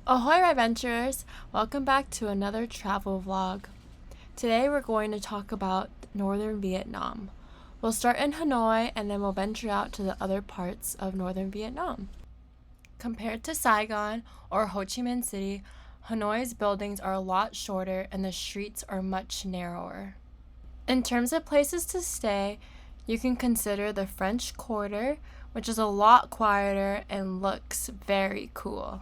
Ahoy adventurers! Welcome back to another travel vlog. Today we're going to talk about northern Vietnam. We'll start in Hanoi and then we'll venture out to the other parts of northern Vietnam. Compared to Saigon or Ho Chi Minh City, Hanoi's buildings are a lot shorter and the streets are much narrower. In terms of places to stay, you can consider the French Quarter, which is a lot quieter and looks very cool.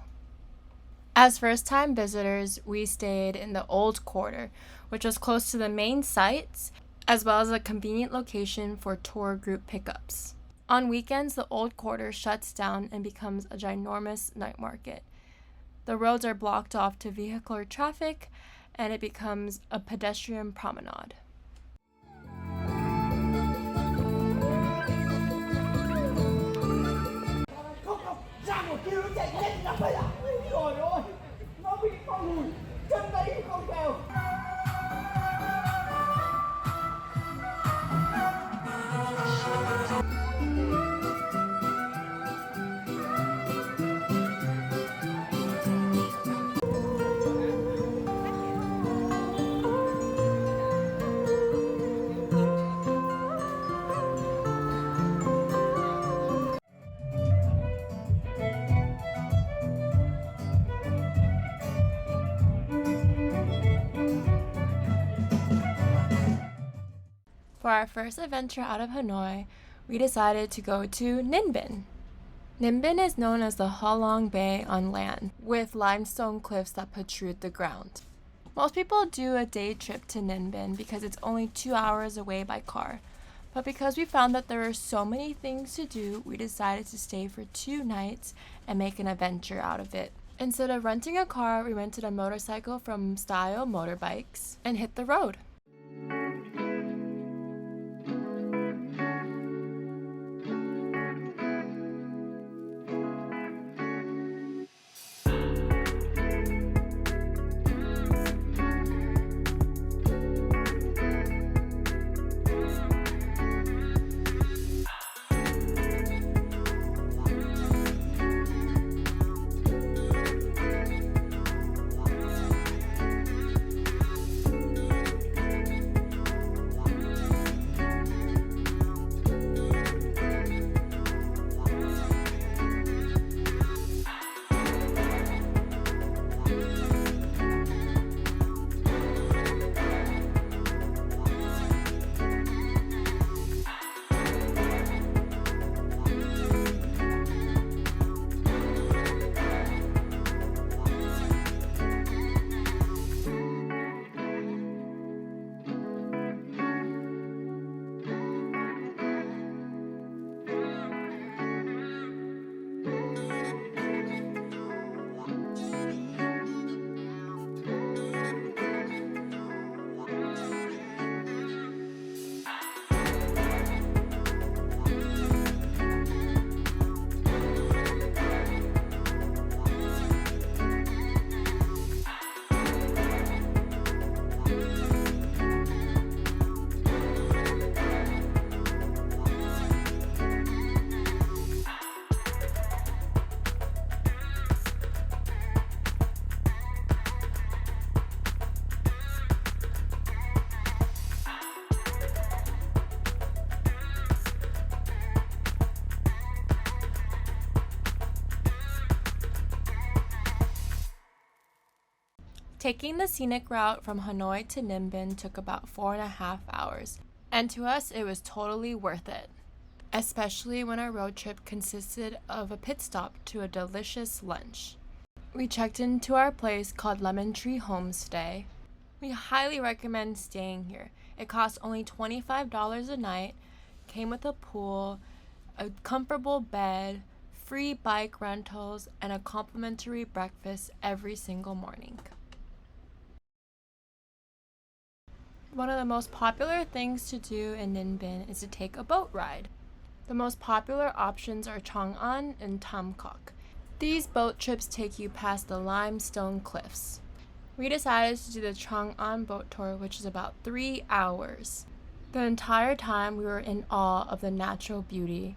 As first-time visitors, we stayed in the Old Quarter, which was close to the main sites, as well as a convenient location for tour group pickups. On weekends, the Old Quarter shuts down and becomes a ginormous night market. The roads are blocked off to vehicular traffic, and it becomes a pedestrian promenade. Ra một kêu nó chạy nhanh lắm vậy ạ. Trời ơi, nó bị con lùi, chân đây không kèo. For our first adventure out of Hanoi, we decided to go to Ninh Binh. Ninh Binh is known as the Ha Long Bay on land, with limestone cliffs that protrude the ground. Most people do a day trip to Ninh Binh because it's only 2 hours away by car. But because we found that there were so many things to do, we decided to stay for 2 nights and make an adventure out of it. Instead of renting a car, we rented a motorcycle from Style Motorbikes and hit the road. Taking the scenic route from Hanoi to Ninh Binh took about 4.5 hours, and to us it was totally worth it, especially when our road trip consisted of a pit stop to a delicious lunch. We checked into our place called Lemon Tree Homestay. We highly recommend staying here. It cost only $25 a night, came with a pool, a comfortable bed, free bike rentals, and a complimentary breakfast every single morning. One of the most popular things to do in Ninh Binh is to take a boat ride. The most popular options are Trang An and Tam Kok. These boat trips take you past the limestone cliffs. We decided to do the Trang An boat tour, which is about 3 hours. The entire time we were in awe of the natural beauty.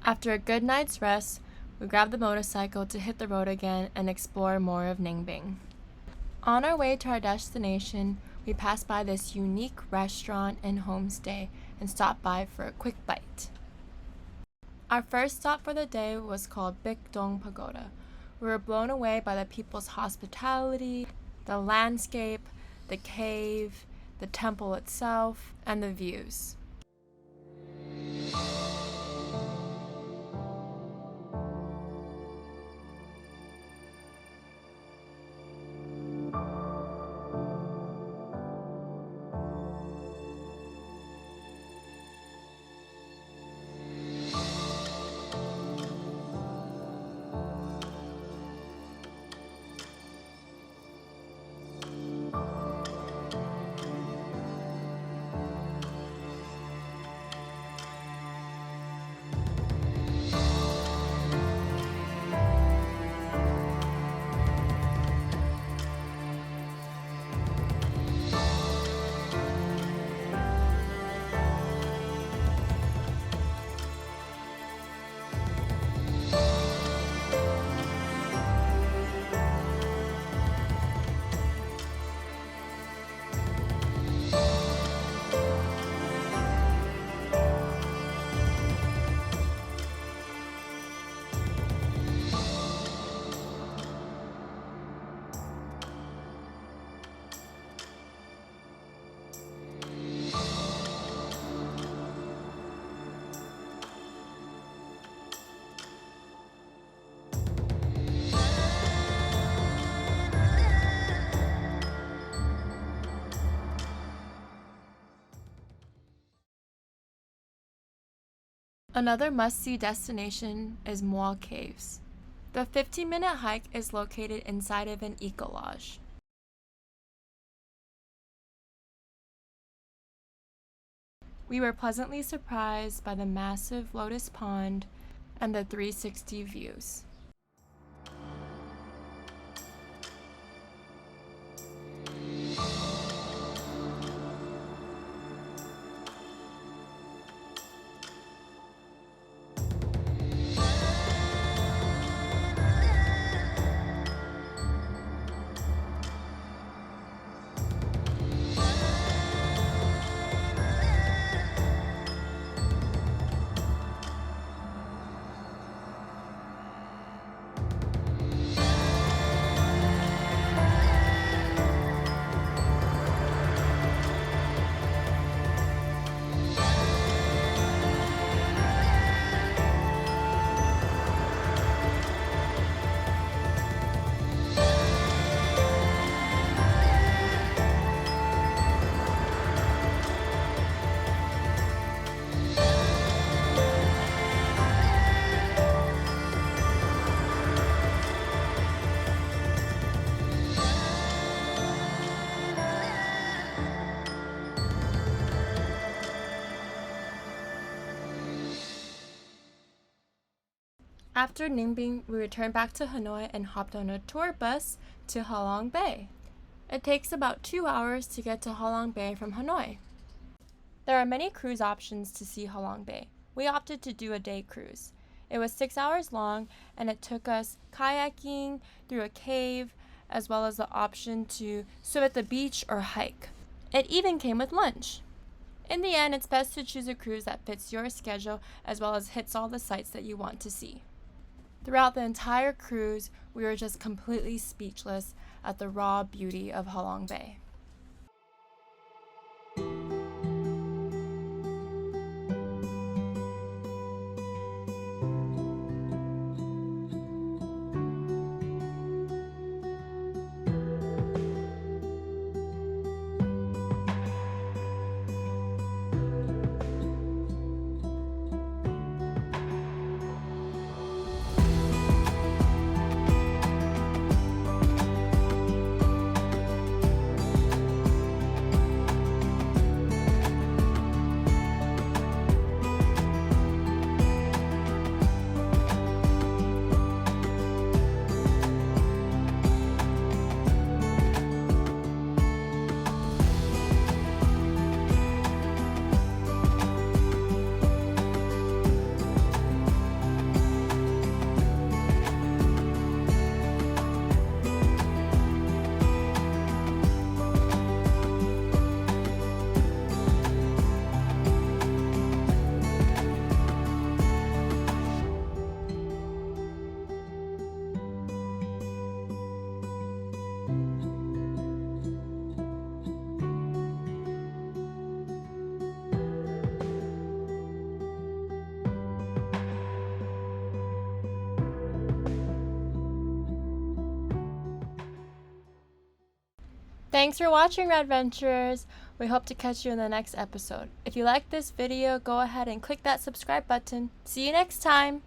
After a good night's rest, we grabbed the motorcycle to hit the road again and explore more of Ninh Binh. On our way to our destination, we passed by this unique restaurant and homestay and stopped by for a quick bite. Our first stop for the day was called Bich Pagoda. We were blown away by the people's hospitality, the landscape, the cave, the temple itself, and the views. Another must-see destination is Mua Caves. The 15-minute hike is located inside of an eco-lodge. We were pleasantly surprised by the massive lotus pond and the 360 views. After Ninh Binh, we returned back to Hanoi and hopped on a tour bus to Ha Long Bay. It takes about 2 hours to get to Ha Long Bay from Hanoi. There are many cruise options to see Ha Long Bay. We opted to do a day cruise. It was 6 hours long and it took us kayaking through a cave as well as the option to swim at the beach or hike. It even came with lunch. In the end, it's best to choose a cruise that fits your schedule as well as hits all the sites that you want to see. Throughout the entire cruise, we were just completely speechless at the raw beauty of Ha Long Bay. Thanks for watching, Red Adventurers. We hope to catch you in the next episode. If you like this video, go ahead and click that subscribe button. See you next time.